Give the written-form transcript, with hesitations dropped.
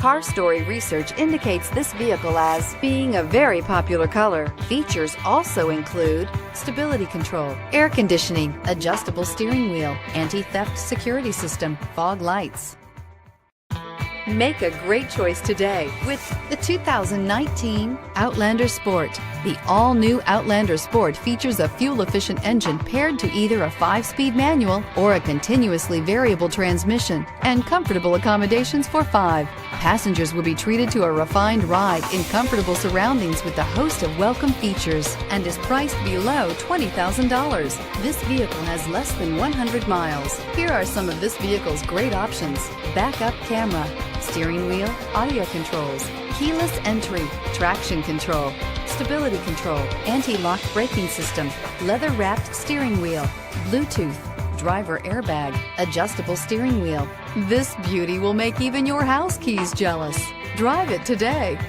Car Story research indicates this vehicle as being a very popular color. Features also include stability control, air conditioning, adjustable steering wheel, anti-theft security system, fog lights. Make a great choice today with the 2019 Outlander Sport. The all-new Outlander Sport features a fuel-efficient engine paired to either a 5-speed manual or a continuously variable transmission, and comfortable accommodations for 5. Passengers will be treated to a refined ride in comfortable surroundings with a host of welcome features, and is priced below $20,000. This vehicle has less than 100 miles. Here are some of this vehicle's great options: backup camera, steering wheel audio controls, keyless entry, traction control, stability control, anti-lock braking system, leather-wrapped steering wheel, Bluetooth, driver airbag, adjustable steering wheel. This beauty will make even your house keys jealous. Drive it today.